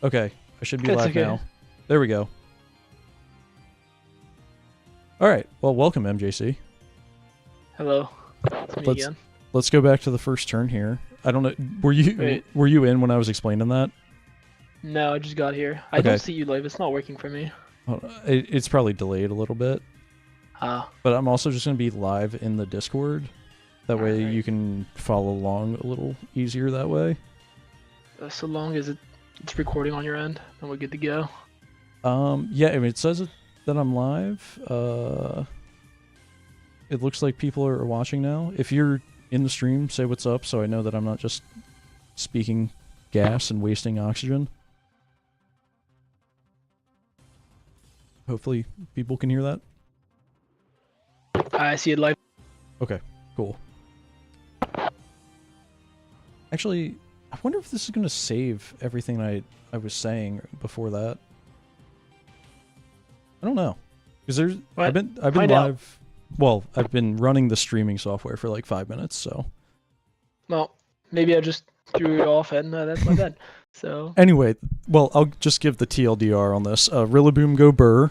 Okay, I should be That's live okay. now. There we go. All right. Well, welcome, MJC. Hello. It's me Let's again. let's go back to the first turn here. I don't know. Were Wait. you in when I was explaining that? No, I just got here. I Okay. don't see you live. It's not working for me. It's probably delayed a little bit, Ah. but I'm also just going to be live in the Discord. That way Alright. you can follow along a little easier that way. So long as it's recording on your end, then we're good to go. Yeah, I mean, it says that I'm live. It looks like people are watching now. If you're in the stream, say what's up so I know that I'm not just speaking gas and wasting oxygen. Hopefully people can hear that. I see it live. Okay, cool. Actually, I wonder if this is going to save everything I was saying before that. I don't know. Because there's What? I've been Find out. live. Well, I've been running the streaming software for like 5 minutes, so. Well, maybe I just threw it off and that's my bad. So, Anyway, well, I'll just give the TLDR on this. Rillaboom Go Burr.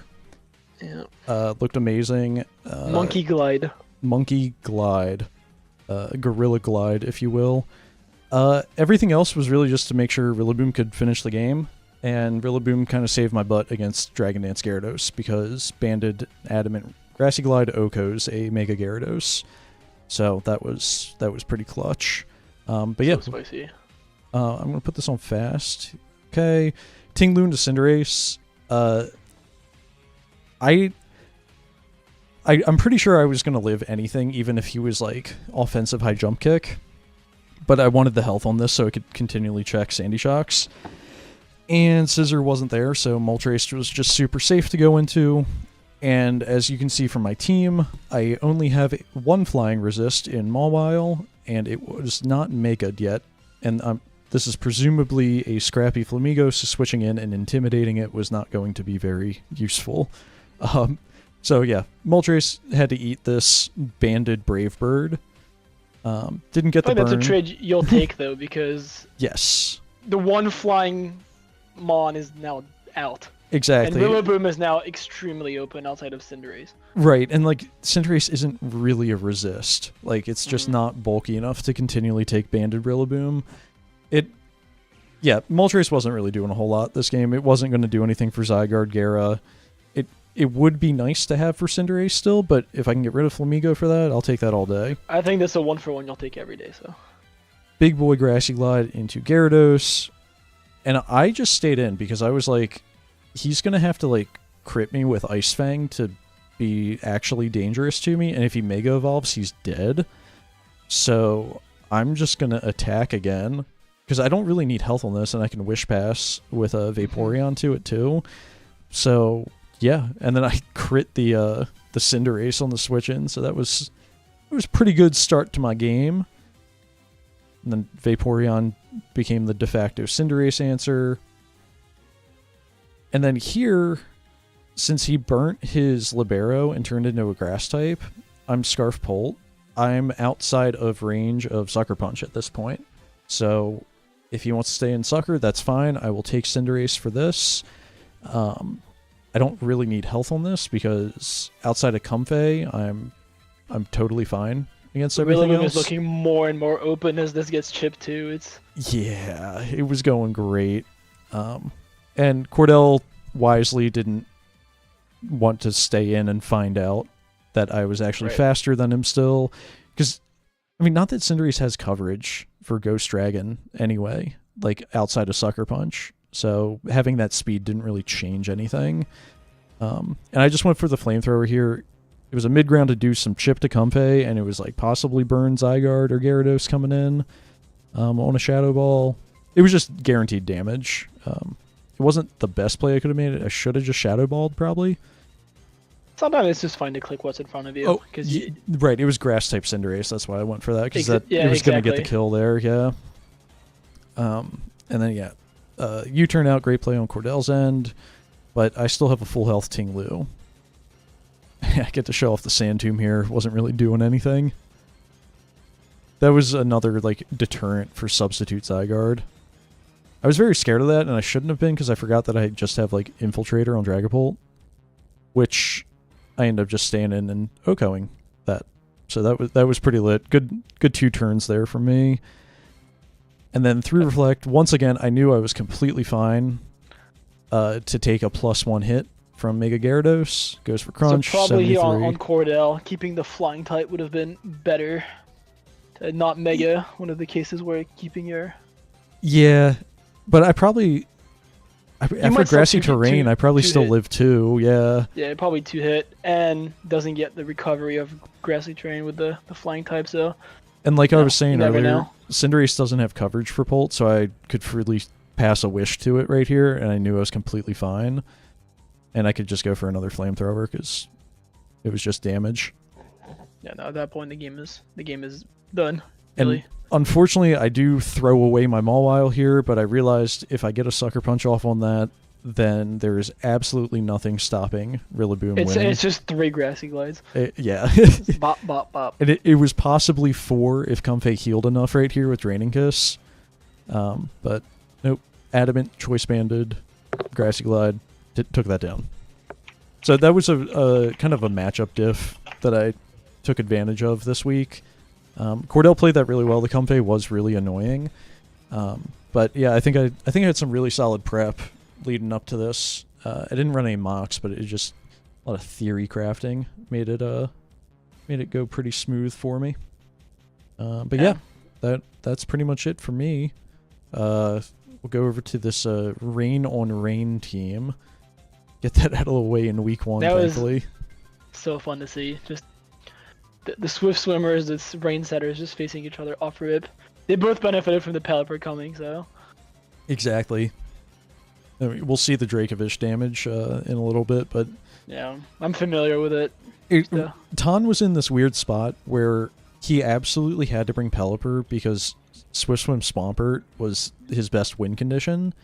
yeah. Looked amazing. Monkey Glide. Monkey Glide. Gorilla Glide, if you will. Everything else was really just to make sure Rillaboom could finish the game. And Rillaboom kind of saved my butt against Dragon Dance Gyarados because Banded, Adamant, Grassy Glide, Okos, a Mega Gyarados. So that was pretty clutch. But yeah, So spicy. I'm gonna put this on fast. Okay, Tingloon to Cinderace. I'm pretty sure I was gonna live anything, even if he was like offensive high jump kick. But I wanted the health on this so I could continually check Sandy Shocks. And Scissor wasn't there, so Moltres was just super safe to go into. And as you can see from my team, I only have one Flying Resist in Mawile, and it was not Mega'd yet. And this is presumably a scrappy Flamigo, so switching in and intimidating it was not going to be very useful. So yeah, Moltres had to eat this Banded Brave Bird. Didn't get I the think burn. that's a trade you'll take though, because Yes, the one flying Mon is now out. exactly. And Rillaboom is now extremely open outside of Cinderace. Right, and like Cinderace isn't really a resist. Like it's just not bulky enough to continually take Banded Rillaboom. Yeah, Moltres wasn't really doing a whole lot this game. It wasn't going to do anything for Zygarde, Gara. It would be nice to have for Cinderace still, but if I can get rid of Flamigo for that, I'll take that all day. I think that's a 1-for-1 you'll take every day, so. Big Boy Grassy Glide into Gyarados. And I just stayed in because I was like, he's going to have to like crit me with Ice Fang to be actually dangerous to me. And if he Mega Evolves, he's dead. So I'm just going to attack again because I don't really need health on this, and I can Wish Pass with a Vaporeon to it too. So yeah, and then I crit the Cinderace on the switch in, so it was a pretty good start to my game. And then Vaporeon became the de facto Cinderace answer. And then here, since he burnt his Libero and turned into a grass type, I'm Scarf Pult. I'm outside of range of Sucker Punch at this point. So if he wants to stay in Sucker, that's fine. I will take Cinderace for this. I don't really need health on this because outside of Comfey, I'm totally fine against everything Rillaboom else. is looking more and more open as this gets chipped too. It's Yeah, it was going great. And Cordell wisely didn't want to stay in and find out that I was actually Right. faster than him still. Because, I mean, not that Cinderace has coverage for Ghost Dragon anyway, like outside of Sucker Punch. So having that speed didn't really change anything. And I just went for the Flamethrower here. It was a mid-ground to do some chip to Comfey, and it was like possibly burn Zygarde or Gyarados coming in on a Shadow Ball. It was just guaranteed damage. It wasn't the best play I could have made. I should have just Shadow Balled probably. sometimes it's just fine to click what's in front of you. Oh, because right. It was Grass type Cinderace. That's why I went for that because yeah, it was going to get the exactly. kill there. Yeah. And then yeah, U-turn out. Great play on Cordell's end, but I still have a full health Tinglu. I get to show off the Sand Tomb here. Wasn't really doing anything. That was another like deterrent for substitute Zygarde. I was very scared of that, and I shouldn't have been because I forgot that I just have like Infiltrator on Dragapult, which I ended up just staying in and OHKOing that. So that was pretty lit. Good 2 turns there for me. And then through Reflect, once again, I knew I was completely fine to take a +1 hit from Mega Gyarados. Goes for Crunch. So probably here 73. on Cordell, keeping the flying type would have been better. Not Mega, one of the cases where keeping your... Yeah, but after Grassy Terrain, I probably still live 2, yeah. Yeah, probably 2 hit, and doesn't get the recovery of Grassy Terrain with the flying type, so... And like I was saying earlier, know. Cinderace doesn't have coverage for Bolt, so I could freely pass a Wish to it right here, and I knew I was completely fine. And I could just go for another Flamethrower, because it was just damage. Yeah, no, at that point the game is done, really. And unfortunately, I do throw away my Mawile here, but I realized if I get a Sucker Punch off on that, then there is absolutely nothing stopping Rillaboom winning. It's just 3 Grassy Glides. Yeah. Bop, bop, bop. And it was possibly 4 if Comfey healed enough right here with Draining Kiss. But nope. Adamant, Choice Banded, Grassy Glide, took that down. So that was a kind of a matchup diff that I took advantage of this week. Cordell played that really well. The Comfey was really annoying. But yeah, I think I had some really solid prep leading up to this. I didn't run any mocks, but it just a lot of theory crafting made it go pretty smooth for me. But yeah, that's pretty much it for me. We'll go over to this Rain on Rain team. Get that out of the way in week 1, thankfully. Was so fun to see. Just the Swift Swimmers, the Rain Setters just facing each other off rip. They both benefited from the Pelipper coming, so. Exactly. I mean, we'll see the Dracovish damage in a little bit, but... Yeah, I'm familiar with it. Ton was in this weird spot where he absolutely had to bring Pelipper because Swift Swim Swampert was his best win condition.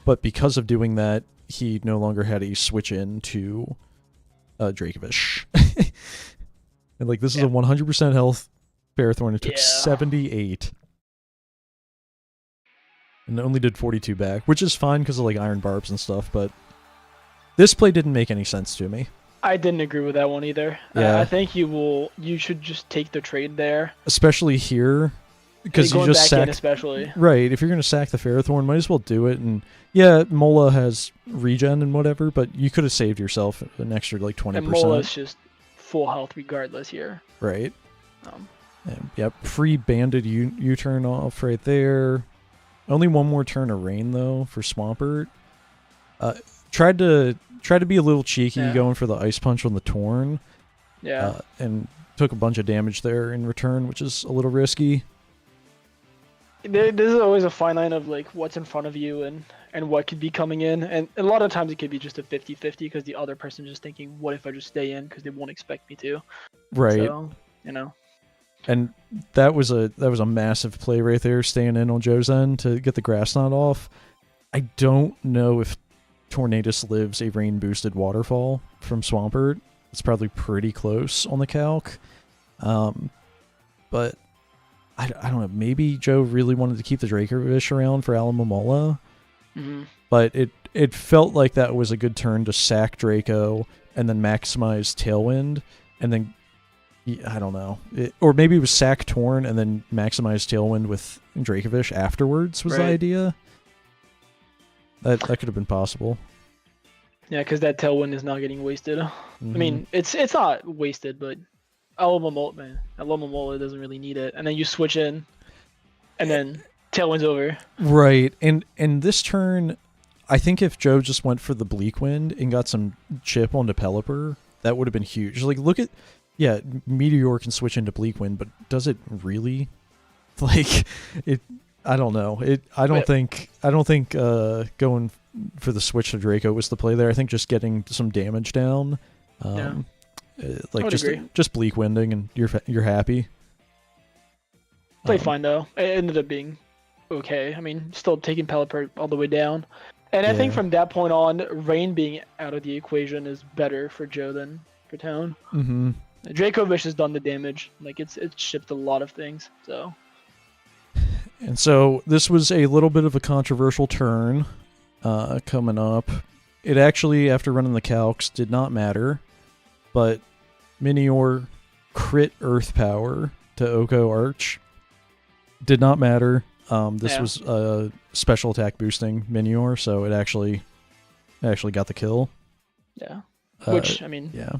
But because of doing that, he no longer had a switch in to Dracovish. And like, this is a 100% health Ferrothorn. It took 78. And only did 42 back, which is fine because of like Iron Barbs and stuff, but this play didn't make any sense to me. I didn't agree with that one either. Yeah. I think you should just take the trade there. Especially here, because you just sack. Especially. Right, if you're going to sack the Ferrothorn, might as well do it. And yeah, Mola has regen and whatever, but you could have saved yourself an extra like 20%. And Mola's just full health regardless here. Right. And, yep, free banded U-turn off right there. Only one more turn of rain though for Swampert. Tried to be a little cheeky going for the Ice Punch on the Torn. Yeah. And took a bunch of damage there in return, which is a little risky. There's always a fine line of like what's in front of you and what could be coming in, and a lot of times it could be just a 50-50 because the other person is just thinking, what if I just stay in because they won't expect me to. Right. So, you know. And that was a massive play right there, staying in on Joe's end to get the Grass Knot off. I don't know if Tornadus lives a rain boosted waterfall from Swampert. It's probably pretty close on the calc. But I don't know, maybe Joe really wanted to keep the Dracovish around for Alamomola. But it felt like that was a good turn to sack Draco and then maximize Tailwind, and then I don't know. Or maybe it was sack Torn and then maximize Tailwind with Dracovish afterwards was the idea. That could have been possible. Yeah, because that Tailwind is not getting wasted. I mean, it's not wasted, but Alamomola doesn't really need it. And then you switch in, and then Tailwind's over. Right, and this turn, I think if Joe just went for the Bleak Wind and got some chip onto Pelipper, that would have been huge. Like, look at... Yeah, Meteor can switch into Bleak Wind, but does it really? Like, it... I don't know. I don't think going for the switch to Draco was the play there. I think just getting some damage down, like just Bleak Winding, and you're happy. Played fine though. It ended up being okay. I mean, still taking Pelipper all the way down, and I think from that point on, Rain being out of the equation is better for Joe than for Town. Dracovish has done the damage. Like it's shipped a lot of things. So. And so this was a little bit of a controversial turn coming up. It actually, after running the calcs, did not matter, but Minior crit Earth Power to Oko Arch did not matter. This was special attack boosting Minior, so it actually got the kill. Yeah. Which, I mean, yeah.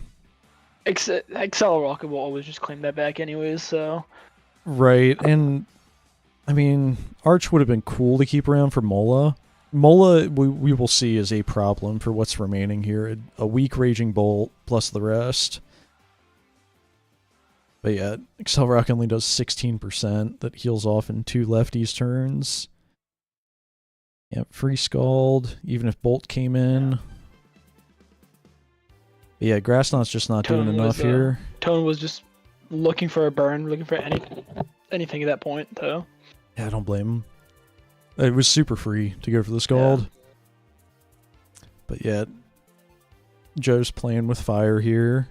Excel Rocket will always just claim that back anyways, so. Right, and I mean, Arch would have been cool to keep around for Mola. Mola, we will see, is a problem for what's remaining here. A weak Raging Bolt plus the rest. But yeah, Excel Rock only does 16%. That heals off in 2 lefties turns. Yeah, Free Scald, even if Bolt came in. But yeah, Grassknot's just not doing enough here. Tone was just looking for a burn, looking for anything at that point, though. Yeah, I don't blame him. It was super free to go for the Scald. Yeah. But yeah, Joe's playing with fire here.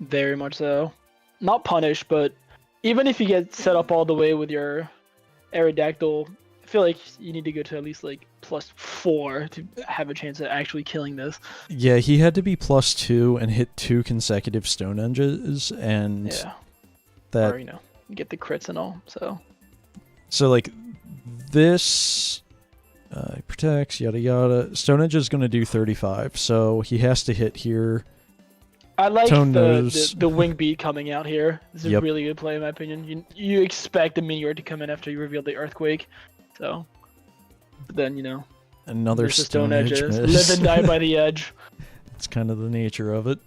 Very much so. Not punish, but even if you get set up all the way with your Aerodactyl, I feel like you need to go to at least like +4 to have a chance at actually killing this. Yeah, he had to be +2 and hit 2 consecutive Stone Edges, and that, or, get the crits and all. So like this protects, yada yada. Stone Edge is going to do 35, so he has to hit here. I like the wing beat coming out here. This is a really good play in my opinion. You expect the Meteor to come in after you reveal the Earthquake, so. But then, another Stone Edge miss. Live and die by the edge. It's kind of the nature of it.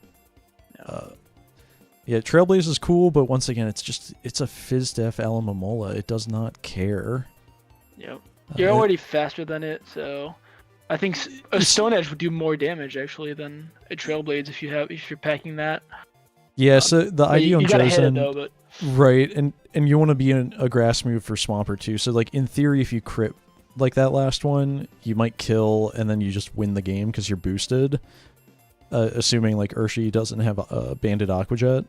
Yeah, Trailblaze is cool, but once again, it's a FizzDef Alamamola. It does not care. Yep. You're already faster than it, so I think a Stone Edge would do more damage actually than a Trailblaze if you're packing that. Yeah, so the idea on Chosen, though, but... right, and you want to be in a grass move for Swampert too. So like in theory, if you crit like that last one, you might kill, and then you just win the game because you're boosted. Assuming like Urshi doesn't have a Banded Aqua Jet.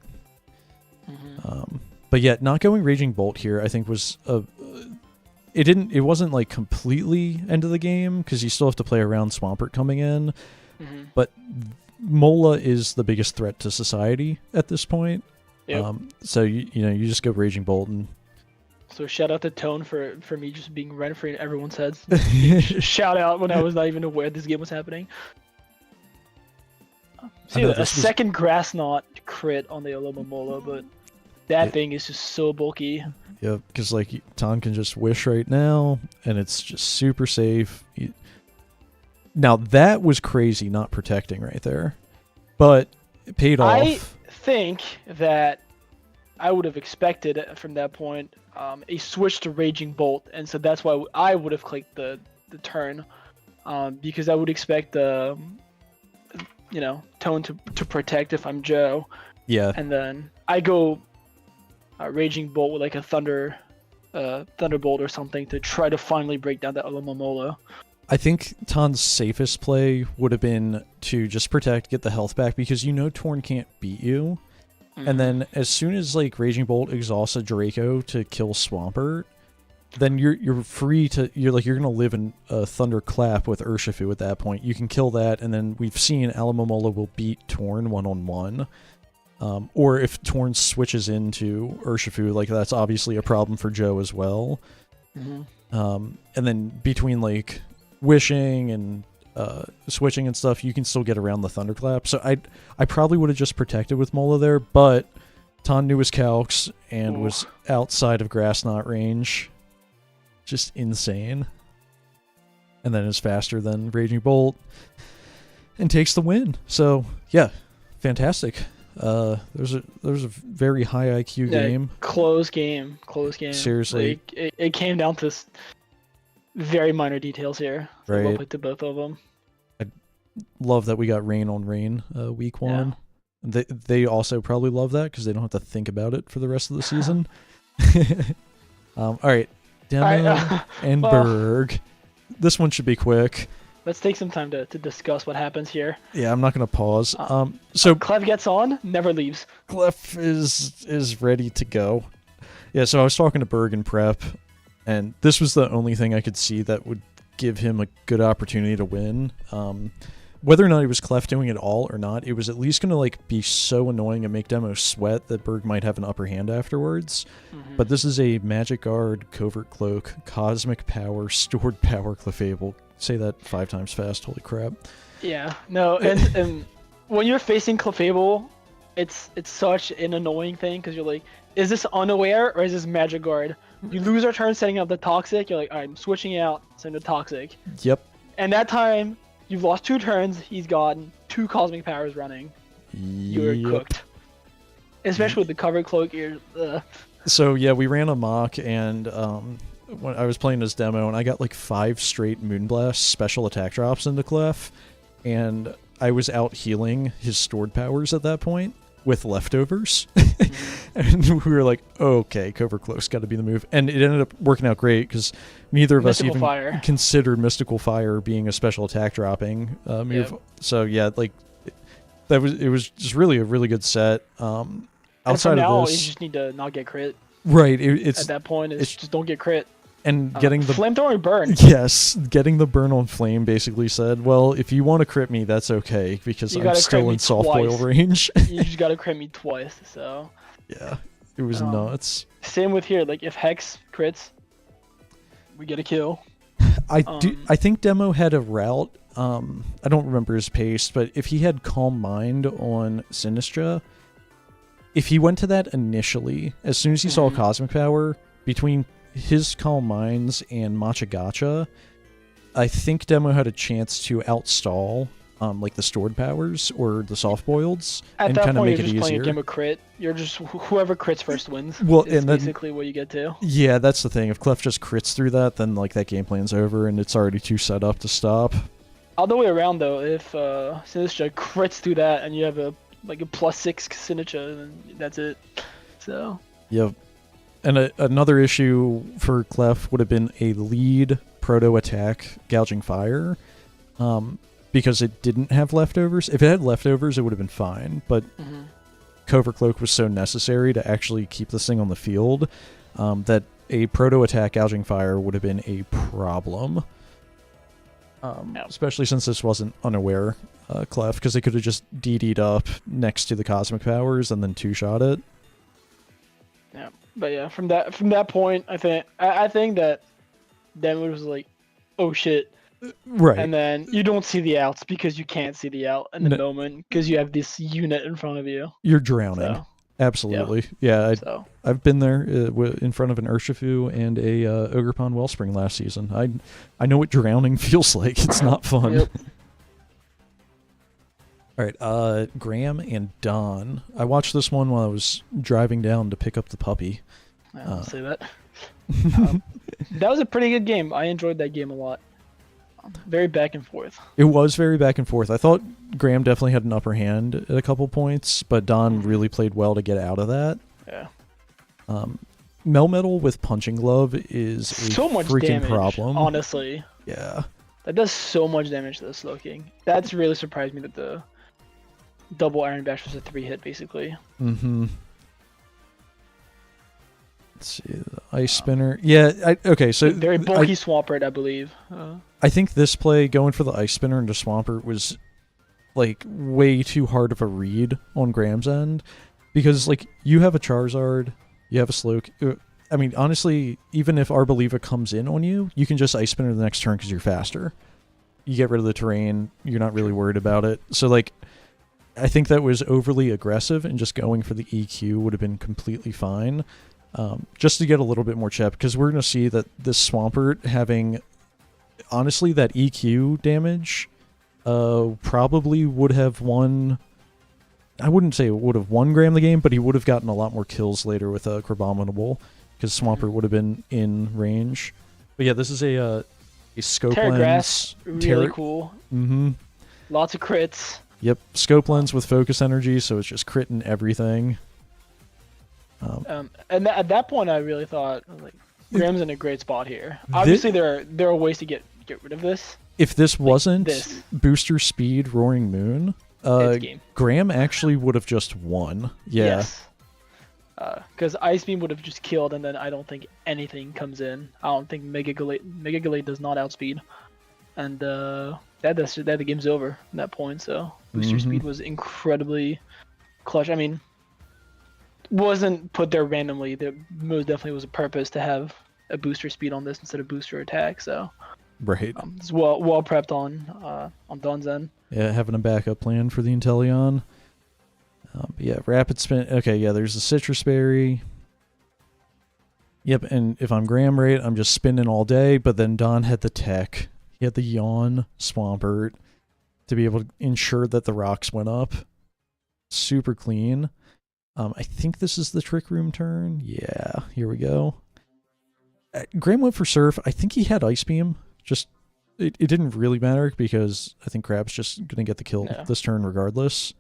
But yet, not going Raging Bolt here, I think was it wasn't like completely end of the game because you still have to play around Swampert coming in. But Mola is the biggest threat to society at this point. Yep. So you just go Raging Bolt and. So shout out to Tone for me just being rent-free in everyone's heads. Shout out when I was not even aware this game was happening. See, a second Grass Knot crit on the Alomomola, but that thing is just so bulky. Yeah, because like Ton can just wish right now, and it's just super safe. Now that was crazy not protecting right there, but it paid off. I think that I would have expected from that point a switch to Raging Bolt, and so that's why I would have clicked the turn, because I would expect the Tone to protect if I'm Joe. Yeah. And then I go Raging Bolt with like a Thunderbolt or something to try to finally break down that Alomomola. I think Ton's safest play would have been to just protect, get the health back, because Torn can't beat you. And then as soon as like Raging Bolt exhausts a Draco to kill Swampert, then you're free to you're gonna live in a Thunderclap with Urshifu at that point. You can kill that, and then we've seen Alamomola will beat Torn 1-on-1. Or if Torn switches into Urshifu, like that's obviously a problem for Joe as well. And then between like wishing and switching and stuff, you can still get around the Thunderclap. So I probably would have just protected with Mola there, but Ton knew his calcs and was outside of Grass Knot range. Just insane. And then is faster than Raging Bolt and takes the win. So yeah, fantastic. There's a very high IQ game. Close game. Seriously, like, it came down to very minor details here. So right. Well played to both of them. I love that we got rain on rain week one. Yeah. They also probably love that because they don't have to think about it for the rest of the season. All right, Demo and Berg. This one should be quick. Let's take some time to discuss what happens here. Yeah, I'm not going to pause. So Clef gets on, never leaves. Clef is ready to go. Yeah, so I was talking to Berg in prep, And this was the only thing I could see that would give him a good opportunity to win. Whether or not it was Clef doing it all or not, it was at least going to like be so annoying and make Demo sweat that Berg might have an upper hand afterwards. But this is a Magic Guard, Covert Cloak, Cosmic Power, Stored Power Clefable. Say that 5 times fast, holy crap. Yeah, no, and when you're facing Clefable, it's such an annoying thing because you're like, is this unaware or is this Magic Guard? You lose our turn setting up the Toxic, you're like, alright, I'm switching out, send the Toxic. Yep. And that time, you've lost 2 turns, he's gotten 2 Cosmic Powers running. You're cooked. Especially with the Covered Cloak, So yeah, we ran amok, and when I was playing this demo, and I got like 5 straight Moonblast special attack drops into Clef, and I was out healing his stored powers at that point with leftovers. And we were like, okay, Covert Cloak's got to be the move. And it ended up working out great because neither of us even considered Mystical Fire being a special attack dropping move. Yep. So yeah, like it was just really a really good set. Outside of this, you just need to not get crit. Right. It's at that point, it's just don't get crit. And getting the flamethrower burn. Yes, getting the burn on flame basically said, well, if you want to crit me, that's okay because I'm still in soft boil range. You just gotta crit me twice. So yeah, it was nuts. Same with here. Like if Hex crits, we get a kill. I think Demo had a route. I don't remember his pace, but if he had Calm Mind on Sinistra, if he went to that initially, as soon as he saw Cosmic Power, between his Calm Minds and Machagacha, I think Demo had a chance to outstall like the stored powers or the soft boileds and kind of make it easier. At that point, you're just playing a game of crit. You're just whoever crits first wins. Well, and that's basically what you get to. Yeah, that's the thing. If Clef just crits through that, then like that game plan's over and it's already too set up to stop. Other way around though, if Sinistra crits through that and you have a +6 Sinistra, then that's it. So. Yep. And another issue for Clef would have been a lead proto attack gouging fire, because it didn't have leftovers. If it had leftovers, it would have been fine. But Covert Cloak was so necessary to actually keep this thing on the field that a proto attack gouging fire would have been a problem. Especially since this wasn't unaware Clef, because they could have just DD'd up next to the Cosmic Powers and then 2-shot it. Yeah, but yeah, from that point, I think that Demo was like, oh shit. Right. And then you don't see the outs because you can't see the out in the moment because you have this unit in front of you. You're drowning. So, absolutely. Yeah, I've been there in front of an Urshifu and a Ogerpon Wellspring last season. I know what drowning feels like. It's not fun. Yep. All right, Graham and Don. I watched this one while I was driving down to pick up the puppy. I'll say that. That was a pretty good game. I enjoyed that game a lot. Very back and forth. It was very back and forth. I thought Graham definitely had an upper hand at a couple points, but Don really played well to get out of that. Yeah. Melmetal with Punching Glove is so a much freaking damage, problem. Honestly. Yeah. That does so much damage to the Slowking. That's really surprised me that the double Iron Bash was a 3-hit, basically. Mm-hmm. Let's see, the Ice Spinner. Yeah, okay, so... Very bulky Swampert, I believe. I think this play, going for the Ice Spinner into Swampert, was, like, way too hard of a read on Graham's end. Because, like, you have a Charizard, you have a Slowking... I mean, honestly, even if Arboliva comes in on you, you can just Ice Spinner the next turn because you're faster. You get rid of the terrain, you're not really worried about it. So, like, I think that was overly aggressive, and just going for the EQ would have been completely fine. Just to get a little bit more chip, because we're going to see that this Swampert having, honestly, that EQ damage probably would have won... I wouldn't say it would have won Graham the game, but he would have gotten a lot more kills later with Crabominable, because Swampert would have been in range. But yeah, this is a Scope Lens. Really cool. Mm-hmm. Lots of crits. Yep, Scope Lens with Focus Energy, so it's just critting everything. And at that point, I really thought, like, Graham's in a great spot here. Obviously, there are ways to get rid of this. If this wasn't Booster Speed Roaring Moon, Graham actually would have just won. Yeah. Yes. because Ice Beam would have just killed, and then I don't think anything comes in. I don't think Mega Gallade does not outspeed, and that the game's over at that point. So booster speed was incredibly clutch. I mean, wasn't put there randomly. There most definitely was a purpose to have a booster speed on this instead of booster attack. So right, it's well prepped on Don's end. Yeah, having a backup plan for the Inteleon. But yeah, Rapid Spin. Okay, yeah, there's the Citrus Berry. Yep, and if I'm Graham right, I'm just spinning all day, but then Don had the tech. He had the Yawn Swampert to be able to ensure that the rocks went up. Super clean. I think this is the Trick Room turn. Yeah, here we go. Graham went for Surf. I think he had Ice Beam. Just, it didn't really matter because I think Crab's just going to get the kill this turn regardless.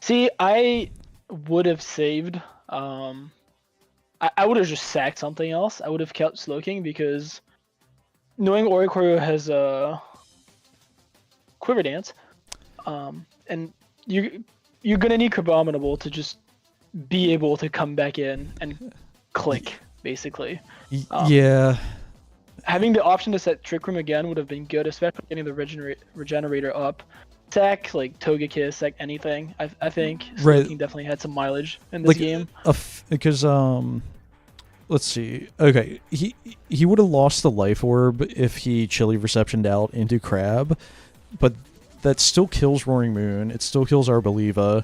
See, I would have saved. I would have just sacked something else. I would have kept Slowking because knowing Oricorio has a Quiver Dance, and you're gonna need Crabominable to just be able to come back in and click, basically. Yeah. Having the option to set Trick Room again would have been good, especially getting the Regenerator up. Sack, like Togekiss, sack anything. I think Slowking definitely had some mileage in this game. Because let's see. Okay, he would have lost the Life Orb if he Chilly Receptioned out into Crab, but that still kills Roaring Moon. It still kills Arboliva.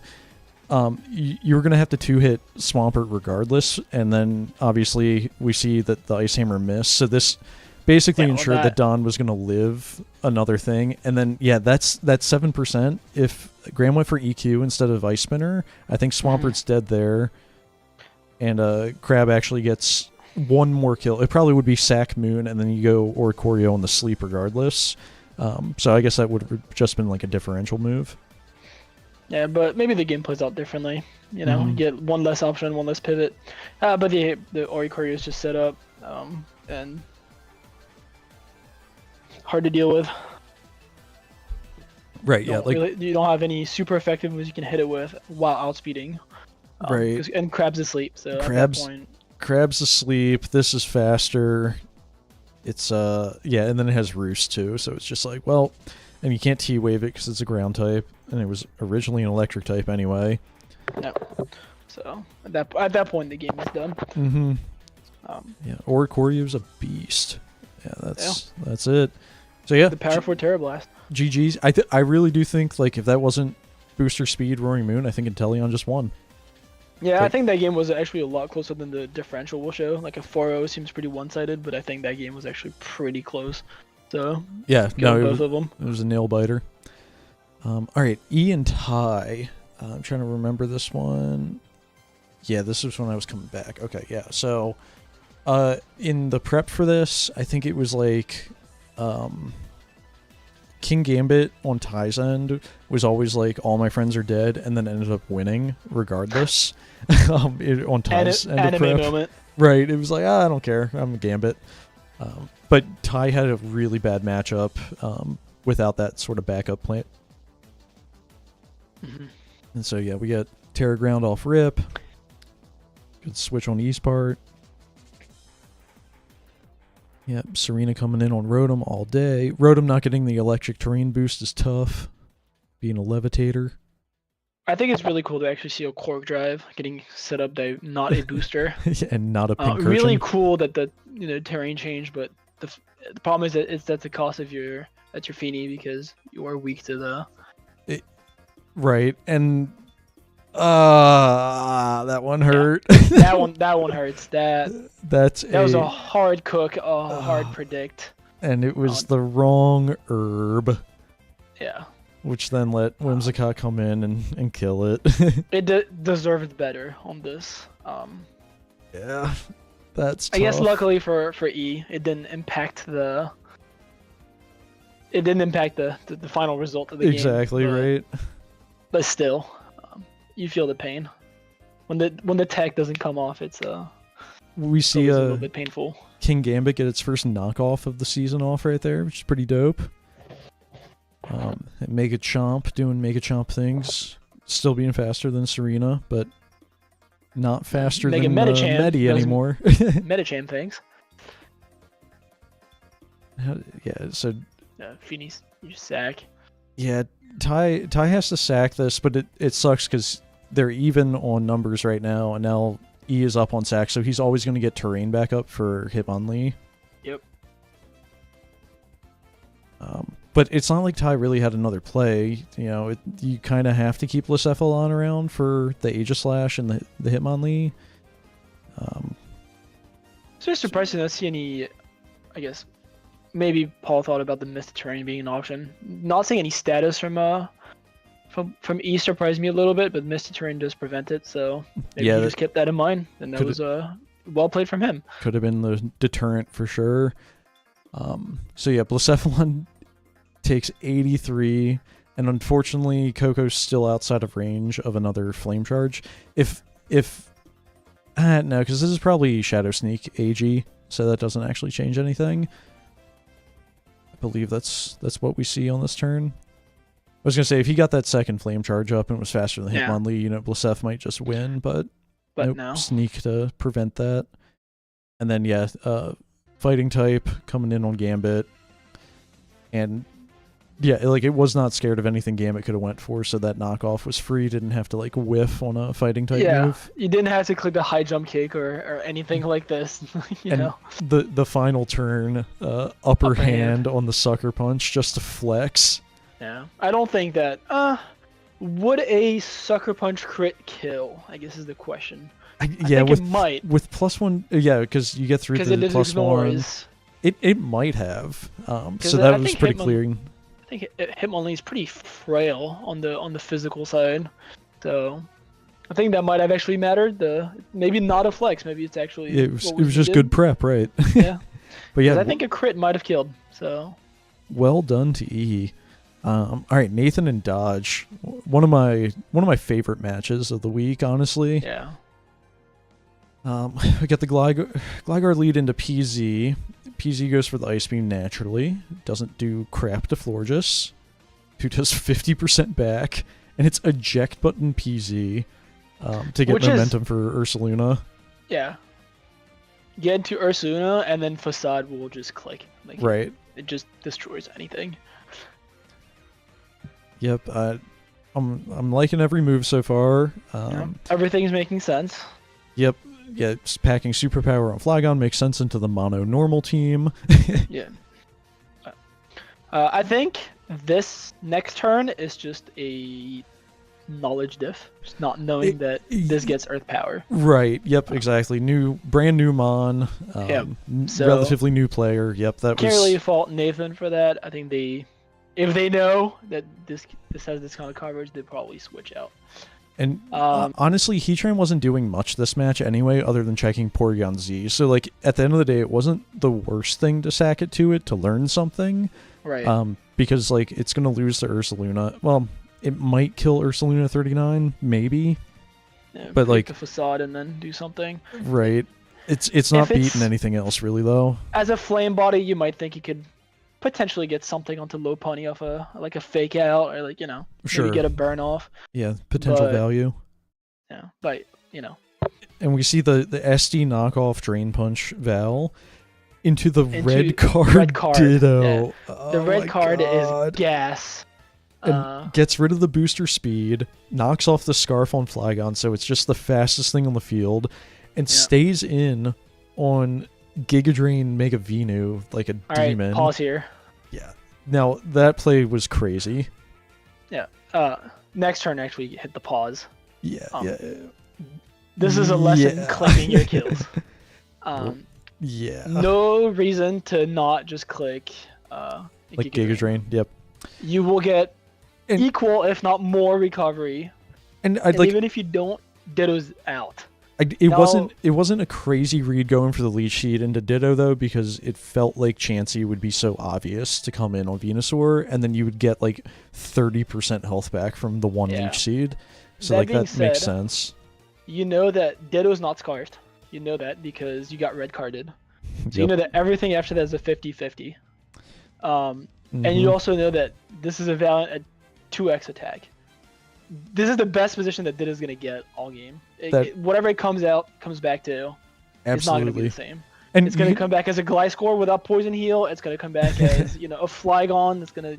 You're gonna have to 2-hit Swampert regardless, and then obviously we see that the Ice Hammer missed. So this basically ensured that Don was going to live another thing. And then, yeah, that's 7%. If Graham went for EQ instead of Ice Spinner, I think Swampert's dead there. And Crab actually gets one more kill. It probably would be Sack Moon, and then you go Oricorio on the sleep regardless. So I guess that would have just been like a differential move. Yeah, but maybe the game plays out differently. You know, you get one less option, one less pivot. But the Oricorio is just set up, and hard to deal with. Right, yeah. You don't have any super effective moves you can hit it with while outspeeding. Right. And Crab's asleep, so at that point... Crab's asleep, this is faster. It's, yeah, and then it has Roost too, so it's just like, well... And you can't T-Wave it because it's a ground type, and it was originally an electric type anyway. No. So, at that point, the game is done. Mm-hmm. Yeah, Oricorio's a beast. Yeah, that's it. So yeah, the Power 4 Terra Blast. GG's. I really do think like if that wasn't booster speed Roaring Moon, I think Inteleon just won. Yeah, I think that game was actually a lot closer than the differential will show. Like a 4-0 seems pretty one-sided, but I think that game was actually pretty close. So yeah, both of them. It was a nail biter. All right, E and Ty. I'm trying to remember this one. Yeah, this was when I was coming back. Okay, yeah. So, in the prep for this, I think it was like, King Gambit on Ty's end was always like, all my friends are dead, and then ended up winning regardless. On Ty's end of prep. Moment. Right, it was like, I don't care. I'm a Gambit. But Ty had a really bad matchup without that sort of backup plan. And so, yeah, we got Terra Ground off rip. Good switch on E's part. Yep, Serena coming in on Rotom all day. Rotom not getting the electric terrain boost is tough. Being a levitator. I think it's really cool to actually see a Cork Drive getting set up by not a booster. And not a Pincurchin. Really cool that the terrain changed, but the problem is that that's the cost of your Feeny because you are weak to the... Right, and that one hurt. Yeah. that one hurts. That was a hard cook, hard predict. And it was the wrong herb. Yeah. Which then let Whimsicott come in and kill it. It deserved better on this. Yeah, that's tough. I guess luckily for E, it didn't impact the final result of the game. Exactly right. But still, you feel the pain when the tech doesn't come off. We see a little bit painful. King Gambit get its first knockoff of the season off right there, which is pretty dope. Mega Chomp doing Mega Chomp things, still being faster than Serena, but Not faster Making than Medicham Medi does anymore. Medicham things. Yeah, so Feeney's you sack. yeah, Ty has to sack this, but it sucks because they're even on numbers right now, and now E is up on sacks, so he's always going to get terrain back up for Hitmonlee. Yep. But it's not like Ty really had another play. You know, you kind of have to keep Lycephalon around for the Aegislash and the Hitmonlee. It's just surprising to not see any, I guess, maybe Paul thought about the Mystic Terrain being an option. Not seeing any status from E surprised me a little bit, but Mystic Terrain does prevent it, so maybe he just kept that in mind, and that was well played from him. Could have been the deterrent for sure. So yeah, Blacephalon takes 83, and unfortunately Coco's still outside of range of another Flame Charge. No, because this is probably Shadow Sneak AG, so that doesn't actually change anything. I believe that's what we see on this turn. I was gonna say if he got that second Flame Charge up and was faster than Hitmonlee, you know, Blasef might just win, but nope, no. Sneak to prevent that. And then yeah, Fighting type coming in on Gambit, and yeah, like it was not scared of anything Gambit could have went for, so that knockoff was free. Didn't have to like whiff on a Fighting type move. You didn't have to click the high jump kick or anything like this. you know. The final turn, upper hand on the Sucker Punch just to flex. Yeah, I don't think that. Would a Sucker Punch crit kill? I guess is the question. I think it might. With +1, yeah, because you get through the +1. It might have. So that was pretty clear. I think Hitmonlee is pretty frail on the physical side, so I think that might have actually mattered. Maybe not a flex, maybe it's actually it was just good prep, right? Yeah, but yeah, I think a crit might have killed. So well done to E. All right, Nathan and Dodge, one of my favorite matches of the week, honestly. Yeah. We got the Gligar lead into PZ. PZ goes for the Ice Beam naturally. Doesn't do crap to Florges, who does 50% back, and it's eject button PZ to get momentum for Ursaluna. Yeah. Get into Ursaluna, and then Facade will just click. Right. It just destroys anything. Yep. I'm liking every move so far. Everything's making sense. Yep. Yeah, packing Superpower on Flygon makes sense into the mono normal team. Yeah. I think this next turn is just a knowledge diff. Just not knowing that this gets Earth Power. Right. Yep. Exactly. Brand new Mon. So, relatively new player. Yep. That can't really fault Nathan for that. I think if they know that this has this kind of coverage, they probably switch out. And honestly, Heatran wasn't doing much this match anyway, other than checking Porygon Z. So, like, at the end of the day, it wasn't the worst thing to sack it to learn something. Right. Because, like, it's going to lose to Ursaluna. Well, it might kill Ursaluna 39, maybe. Yeah, but, like, the Facade and then do something. Right. It's not beating anything else, really, though. As a Flame Body, you might think you could potentially get something onto Lopunny off a fake out, or maybe get a burn off. Yeah, potential value. Yeah, but and we see the SD knockoff Drain Punch Val into red card Ditto. Yeah. The red card is gas. And gets rid of the booster speed, knocks off the Scarf on Flygon, so it's just the fastest thing on the field, and stays in on Giga Drain Mega Venu like a demon. Right, pause here. Yeah. Now, that play was crazy. Yeah. Next turn, actually hit the pause. Yeah, This is a lesson claiming your kills. Yeah. No reason to not just click Giga Drain. Yep. You will get equal, if not more, recovery. And even if you don't, Ditto's out. It wasn't a crazy read going for the lead sheet into Ditto, though, because it felt like Chansey would be so obvious to come in on Venusaur, and then you would get like 30% health back from the one leech seed. So that makes sense. You know that Ditto's not scarfed. You know that because you got red carded. So you know that everything after that is a 50-50. And you also know that this is a Valiant at 2x attack. this is the best position that Ditta's gonna get all game. Whatever it comes back to, it's not gonna be the same. And it's gonna come back as a Gliscor without poison heal. It's gonna come back as a Flygon that's gonna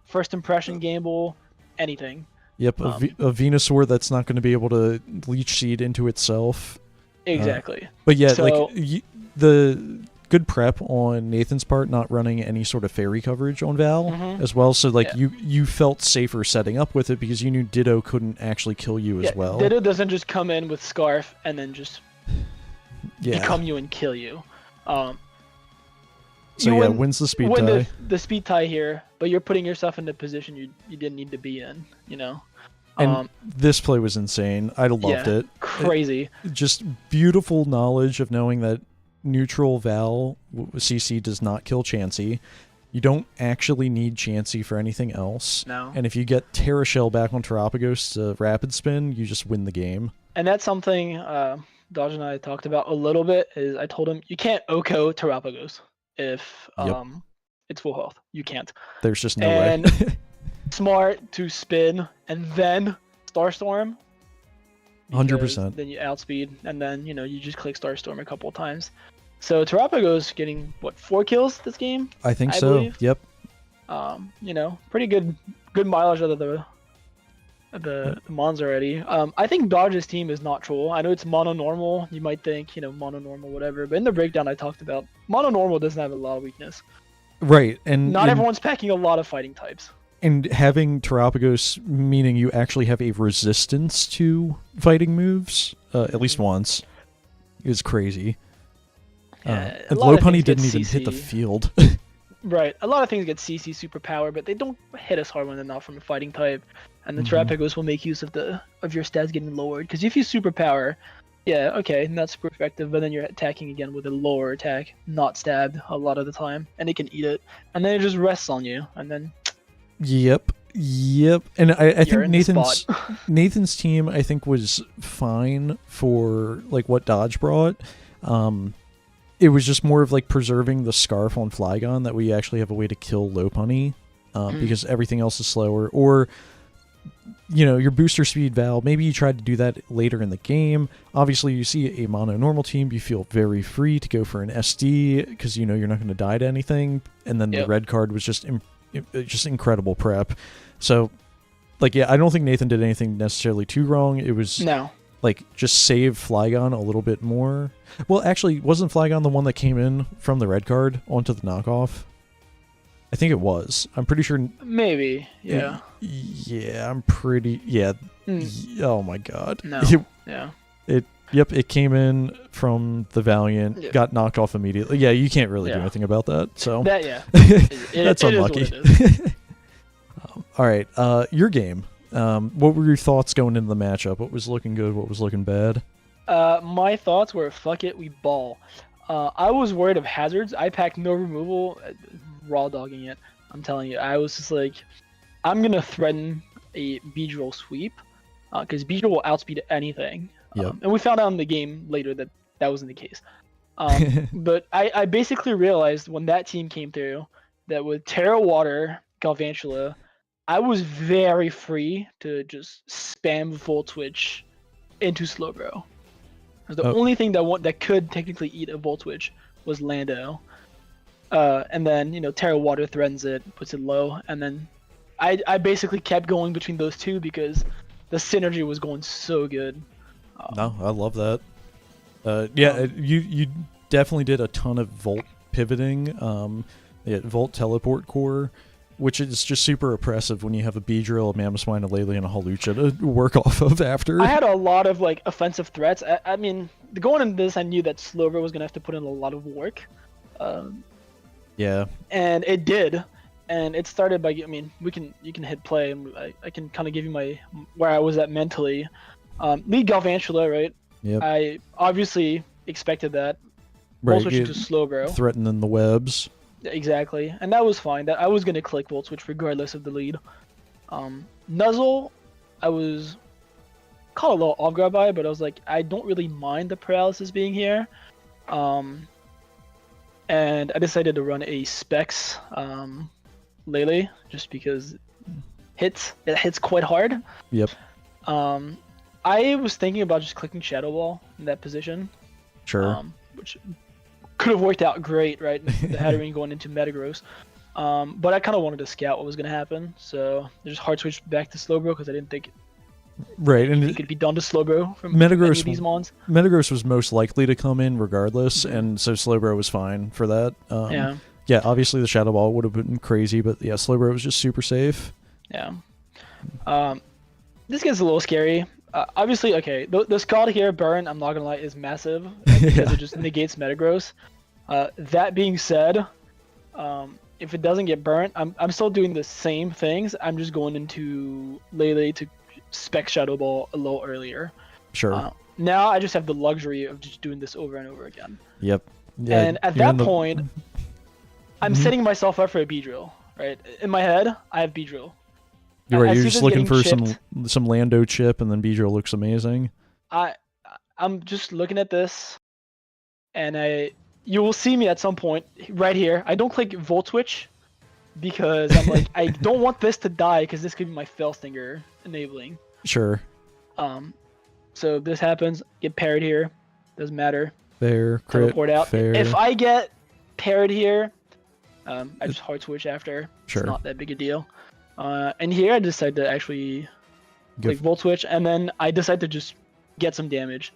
first impression gamble, anything. Yep, a Venusaur that's not going to be able to leech seed into itself. Exactly. But yeah, the good prep on Nathan's part, not running any sort of fairy coverage on Val as well. So you felt safer setting up with it because you knew Ditto couldn't actually kill you as well. Ditto doesn't just come in with Scarf and then just become you and kill you. Wins the speed tie. The speed tie here, but you're putting yourself in the position you didn't need to be in, And this play was insane. I loved it. Crazy. Just beautiful knowledge of knowing that neutral Val CC does not kill Chansey. You don't actually need Chansey for anything else. No. And if you get Terra Shell back on Terapagos to Rapid Spin, you just win the game. And that's something Dodge and I talked about a little bit. Is I told him you can't Oko Terapagos if it's full health. You can't. There's just no way. Smart to spin and then Starstorm. 100%. Then you outspeed and then you just click Starstorm a couple of times. So Terapagos getting 4 kills this game? I think so. Believe. Yep. Pretty good mileage out of the Mons already. I think Dodge's team is not troll. I know it's mono normal. You might think, mono normal, whatever. But in the breakdown I talked about, mono normal doesn't have a lot of weakness. Right, and not everyone's packing a lot of fighting types. And having Terapagos, meaning you actually have a resistance to fighting moves, at least once, is crazy. And Lopunny didn't even hit the field. Right. A lot of things get CC superpower, but they don't hit us hard when they're not from a fighting type. And the Terapagos will make use of your stats getting lowered. Because if you superpower, not super effective, but then you're attacking again with a lower attack, not stabbed a lot of the time, and it can eat it. And then it just rests on you, and then... Yep. And I think Nathan's team, I think, was fine for what Dodge brought. It was just more of preserving the Scarf on Flygon that we actually have a way to kill Lopunny because everything else is slower. Or, your booster speed Val, maybe you tried to do that later in the game. Obviously, you see a mono normal team, you feel very free to go for an SD because you're not going to die to anything. And then the red card was just incredible prep. So, I don't think Nathan did anything necessarily too wrong. It was just save Flygon a little bit more. Well, actually, wasn't Flygon the one that came in from the red card onto the knockoff? I think it was. I'm pretty sure. Maybe, yeah. I'm pretty. Yeah. Oh my God. No. Yeah. It came in from the Valiant, got knocked off immediately. Yeah, you can't really do anything about that. So that's unlucky. All right, your game. What were your thoughts going into the matchup? What was looking good? What was looking bad? My thoughts were, fuck it, we ball. I was worried of hazards. I packed no removal, raw dogging it. I'm telling you, I was just I'm gonna threaten a Beedrill sweep, because Beedrill will outspeed anything. And we found out in the game later that wasn't the case. But I basically realized when that team came through that with Terra Water, Galvantula, I was very free to just spam Volt Switch into Slowbro. The only thing that could technically eat a Volt Switch was Lando. And then, Terra Water threatens it, puts it low, and then I basically kept going between those two because the synergy was going so good. No, I love that. You definitely did a ton of Volt pivoting. Volt Teleport Core, which is just super oppressive when you have a Beedrill, a Mammothswine, a Lele, and a Hawlucha to work off of after. I had a lot of offensive threats. I mean, going into this, I knew that Slover was gonna have to put in a lot of work. Yeah. And it did, and it started by you can hit play, and I can kind of give you where I was at mentally. Lead Galvantula, right? Yep. I obviously expected that. Right. Volt Switch to Slowbro. Threatening the webs. Exactly, and that was fine. That I was gonna click Volt Switch regardless of the lead. Nuzzle, I was caught a little off guard by it, but I was I don't really mind the paralysis being here. And I decided to run a Specs Lele just because hits. It hits quite hard. Yep. I was thinking about just clicking Shadow Ball in that position. Sure. Which could have worked out great, right? The Hatterene going into Metagross. But I kind of wanted to scout what was going to happen, so I just hard switched back to Slowbro because I didn't think it could be done to Slowbro from any of these mons. Metagross was most likely to come in regardless, and so Slowbro was fine for that. Yeah, obviously the Shadow Ball would have been crazy, but yeah, Slowbro was just super safe. Yeah. This gets a little scary. Obviously, okay, the Scald here, Burn, I'm not gonna lie, is massive because it just negates Metagross. That being said, if it doesn't get burnt, I'm still doing the same things. I'm just going into Lele to spec Shadow Ball a little earlier. Sure. Now I just have the luxury of just doing this over and over again. Yep. Yeah, and at that point, I'm setting myself up for a Beedrill, right? In my head, I have Beedrill. You're right. You're just looking for some Lando chip, and then Beedrill looks amazing. I'm just looking at this, and you will see me at some point right here. I don't click Volt Switch because I'm like I don't want this to die because this could be my Fellstinger enabling. Sure. So this happens. Get parried here. Doesn't matter. Fair. Crit. Teleport out. Fair. If I get parried here, I just hard switch after. Sure. It's not that big a deal. And here I decide to actually click Volt Switch, and then I decide to just get some damage.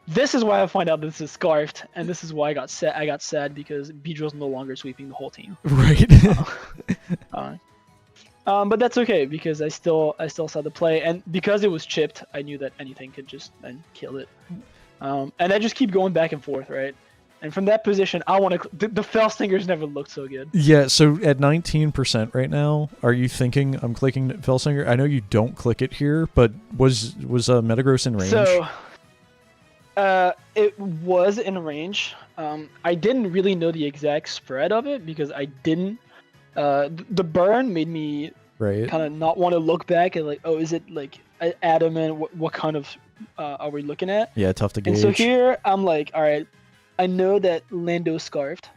This is why I find out this is Scarfed, and this is why I got sad because Beedrill's no longer sweeping the whole team. Right. But that's okay because I still saw the play, and because it was chipped, I knew that anything could just then kill it. And I just keep going back and forth, right? And from that position, I want to. The Fellstingers never looked so good. Yeah. So at 19% right now, are you thinking I'm clicking Fellstinger? I know you don't click it here, but was Metagross in range? So, it was in range. I didn't really know the exact spread of it because I didn't. The burn made me kind of not want to look back and like, oh, is it like adamant? What kind of are we looking at? Yeah, tough to gauge. And so here I'm like, all right, I know that Lando's Scarfed,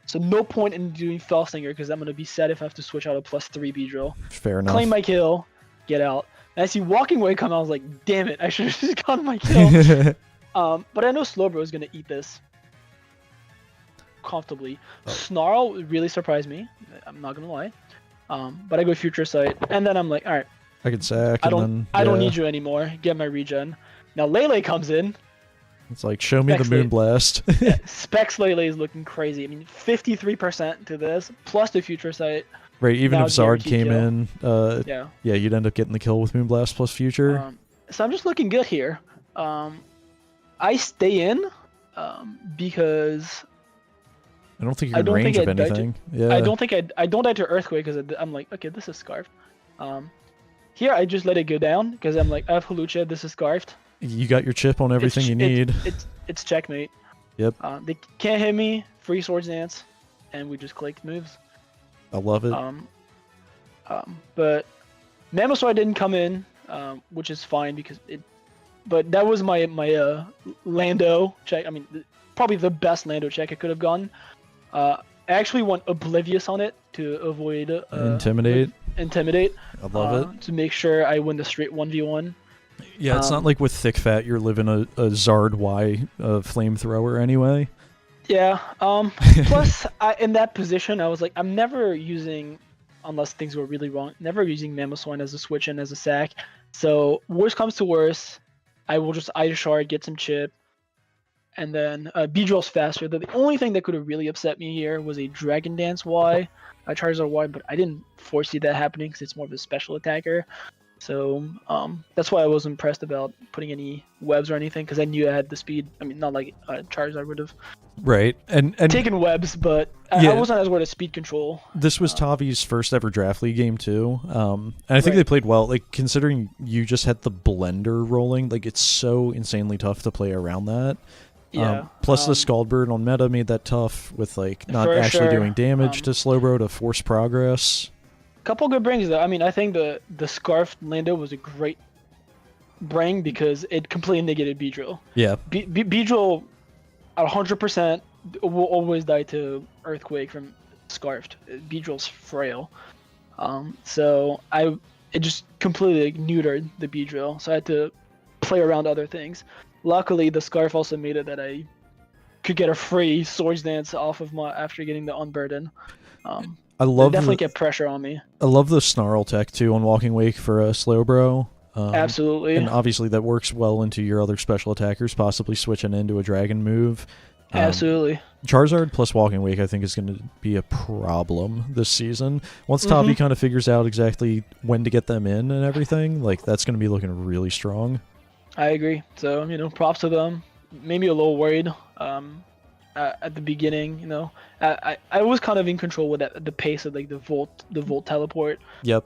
so no point in doing Fellstinger because I'm gonna be sad if I have to switch out a +3 Beedrill. Fair enough. Claim my kill, get out. And I see Walking Away come out. I was like, damn it, I should have just gotten my kill. But I know Slowbro is gonna eat this comfortably. Snarl really surprised me. I'm not gonna lie. But I go Future Sight, and then I'm like, all right, I can sack. I don't need you anymore. Get my regen. Now Lele comes in. It's like, show me the Moonblast. Yeah, Specs Lele is looking crazy. I mean, 53% to this, plus the Future Sight. Right, even if Zard came in, yeah, you'd end up getting the kill with Moonblast plus Future. So I'm just looking good here. I stay in because I don't think you're in range of anything. I don't die to Earthquake because I'm like, okay, this is Scarfed. Here I just let it go down because I'm like, I have Hulucha, this is Scarfed. You got your chip on everything you need. It's checkmate. Yep. They can't hit me. Free Swords Dance, and we just clicked moves. I love it. But Mamoswine didn't come in, which is fine because it. But that was my Lando check. I mean, probably the best Lando check I could have gone. I actually went Oblivious on it to avoid Intimidate. I love it. To make sure I win the straight 1v1. Yeah, it's not like with Thick Fat you're living a Zard Y flamethrower anyway. Yeah. Plus, in that position, I was like, I'm never using, unless things were really wrong, never using Mamoswine as a switch in as a sack. So worst comes to worst, I will just Ida Shard, get some chip, and then Beedrill's faster. The only thing that could have really upset me here was a Dragon Dance Y, a Charizard Y, but I didn't foresee that happening because it's more of a special attacker. So that's why I wasn't impressed about putting any webs or anything because I knew I had the speed. I mean, not like Charizard would have. Right, and taken webs, but I wasn't as worried at speed control. This was Tavi's first ever draft league game too, and I think they played well. Like considering you just had the blender rolling, like it's so insanely tough to play around that. Yeah. Plus the Scaldbird on meta made that tough with like not actually doing damage to Slowbro to force progress. Couple good brings though. I mean, I think the Scarf Lando was a great bring because it completely negated Beedrill. Yeah. Beedrill at 100% will always die to Earthquake from Scarfed. Beedrill's frail. So it just completely neutered the B drill. So I had to play around other things. Luckily, the scarf also made it that I could get a free swords dance off of my after getting the unburden. It definitely kept pressure on me. I love the snarl tech too on Walking Wake for a Slowbro. Absolutely. And obviously that works well into your other special attackers, possibly switching into a dragon move. Absolutely. Charizard plus Walking Wake, I think, is going to be a problem this season. Once Tavi kind of figures out exactly when to get them in and everything, like that's going to be looking really strong. I agree. So, props to them. Maybe a little worried at the beginning, I was kind of in control with the pace of like the volt teleport. Yep.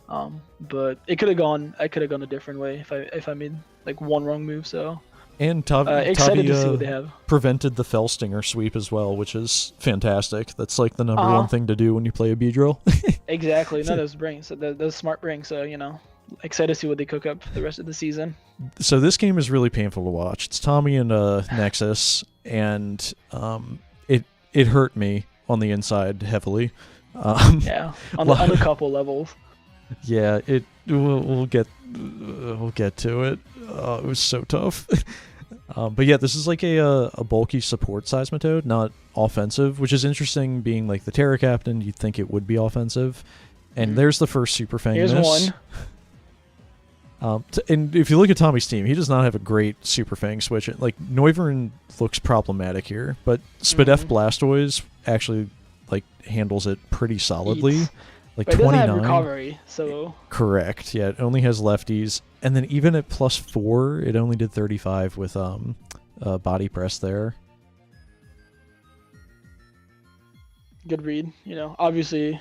But I could have gone a different way if I made like one wrong move. So. And Tavi excited to see what they have. Prevented the Fellstinger sweep as well, which is fantastic. That's like the number one thing to do when you play a B-drill. Exactly. No, those brings. Those smart brings. So, excited to see what they cook up for the rest of the season. So this game is really painful to watch. It's Tommy and Nexus, and it hurt me on the inside heavily. Yeah, on a couple levels. Yeah, we'll get to it. It was so tough. But yeah, this is like a bulky support Seismitoad, not offensive, which is interesting. Being like the Terra Captain, you'd think it would be offensive. And there's the first Super Fang Here's miss. One. And if you look at Tommy's team, he does not have a great Super Fang switch. Like Noivern looks problematic here, but Spadef Blastoise actually like handles it pretty solidly. Like but it 29. doesn't have recovery, so correct. Yeah, it only has lefties, and then even at +4, it only did 35 with body press there. Good read. Obviously,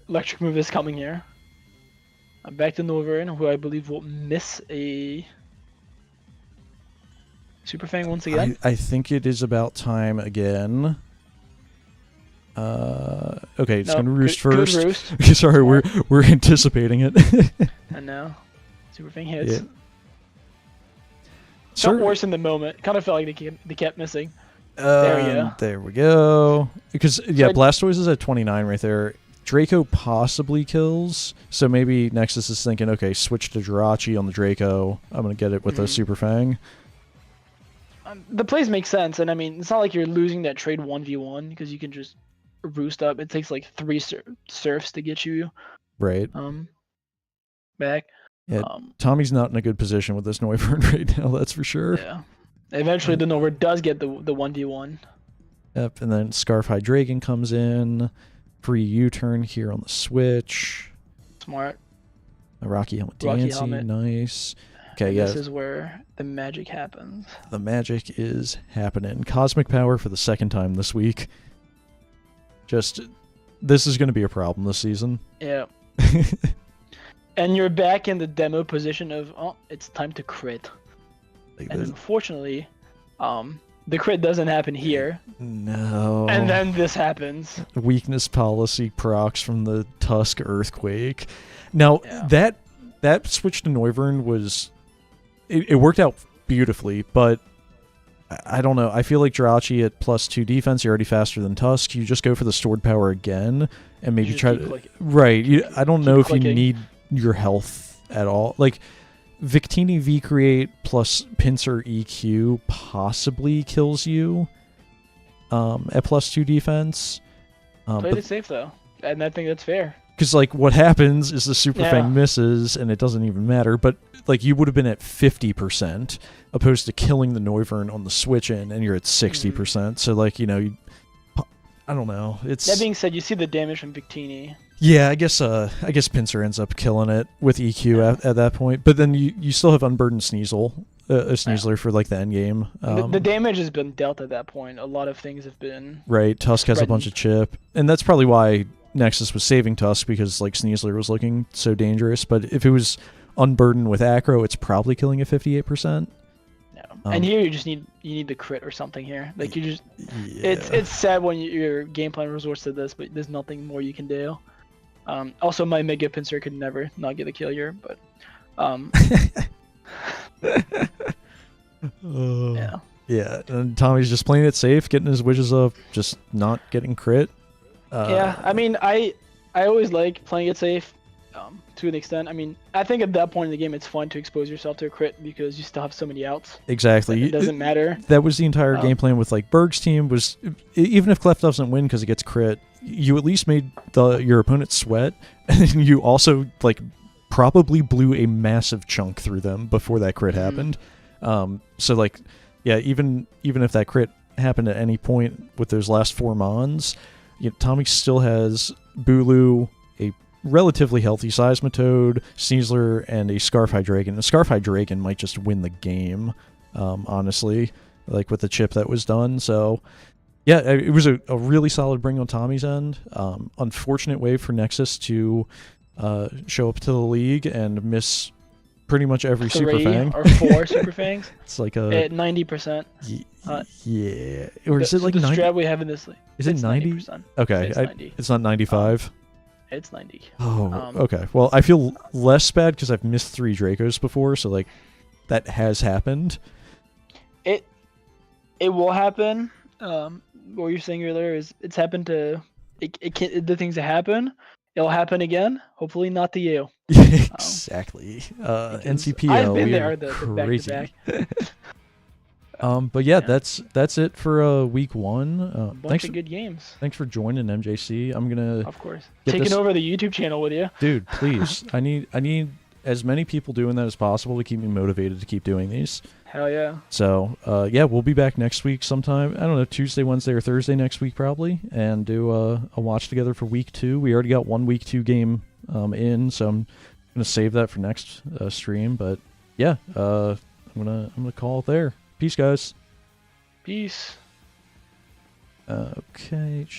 electric move is coming here. I'm back to Noivern, who I believe will miss a Super Fang once again. I think it is about time again. Okay, it's gonna roost first. Good roost. Sorry, we're anticipating it. And now, Super Fang hits. Yeah. Felt worse in the moment. Kind of felt like they kept missing. There we go. There we go. Because Blastoise is at 29 right there. Draco possibly kills, so maybe Nexus is thinking, okay, switch to Jirachi on the Draco. I'm gonna get it with a Super Fang. The plays make sense, and I mean, it's not like you're losing that trade 1v1 because you can just roost up. It takes like 3 surfs to get you back. Yeah, Tommy's not in a good position with this Noivern right now, that's for sure. Yeah. Eventually the Noivern does get the 1v1. Yep, and then Scarf Hydreigon comes in. Free U-turn here on the switch. Smart. A Rocky Helmet Dancy, nice. Okay, This is where the magic happens. The magic is happening. Cosmic Power for the second time this week. This is going to be a problem this season. Yeah. And you're back in the demo position of, it's time to crit. And unfortunately, the crit doesn't happen here. No. And then this happens. Weakness policy procs from the Tusk Earthquake. Now, that switch to Noivern was... It worked out beautifully, but I don't know. I feel like Jirachi at +2 defense, you're already faster than Tusk. You just go for the stored power again, and maybe try to... Right. I don't know if you need your health at all. Like... Victini V-Create plus Pinsir EQ possibly kills you at +2 defense. Played it safe, though. And I think that's fair. Because, like, what happens is the Super Fang misses, and it doesn't even matter. But, like, you would have been at 50% opposed to killing the Noivern on the switch-in, and you're at 60%. So, like, I don't know. That being said, you see the damage from Victini. Yeah, I guess Pinsir ends up killing it with EQ at that point. But then you still have Unburdened Sneasel, a Sneasler for like the end game. The damage has been dealt at that point. A lot of things have been Tusk has a bunch of chip, and that's probably why Nexus was saving Tusk, because like Sneasler was looking so dangerous. But if it was Unburdened with Acro, it's probably killing at 58%. And here you just need the crit or something here. Like you just, it's sad when your game plan resorts to this, but there's nothing more you can do. Also, my Mega Pinsir could never not get a kill here, but yeah. And Tommy's just playing it safe, getting his wishes up, just not getting crit. I mean, I always like playing it safe. to an extent. I mean, I think at that point in the game, it's fun to expose yourself to a crit because you still have so many outs. Exactly. It doesn't matter. That was the entire game plan with like Berg's team was, even if Clef doesn't win because it gets crit, you at least made your opponent sweat, and you also like probably blew a massive chunk through them before that crit happened. So like, yeah, even if that crit happened at any point with those last 4 Mons, Tommy still has Bulu, a relatively healthy Seismitoad, Sneasler, and a Scarf Hydreigon. The Scarf Hydreigon might just win the game, honestly, like with the chip that was done. So, yeah, it was a really solid bring on Tommy's end. Unfortunate way for Nexus to show up to the league and miss pretty much every 3 Super Fang. or 4 Super Fangs. It's like at 90%. Yeah, or is it like the 90? Strat we have in this league? Is it 90? 90%. Okay, It's 90. it's not 95. It's 90. Oh, okay. Well, I feel less bad because I've missed 3 Dracos before, so like that has happened. It will happen. What you're saying earlier is it's happened to it can, the things that happen. It'll happen again. Hopefully not to you. Exactly. NCPL. I've been we there. are The crazy. back-to-back. But yeah, that's it for week 1. Bunch of good games. Thanks for joining, MJC. I'm gonna Of course taking over the YouTube channel with you, dude. Please, I need as many people doing that as possible to keep me motivated to keep doing these. Hell yeah. So yeah, we'll be back next week sometime. I don't know, Tuesday, Wednesday, or Thursday next week probably, and do a watch together for week 2. We already got 1 week 2 game in, so I'm gonna save that for next stream. But yeah, I'm gonna call it there. Peace, guys. Peace. Okay.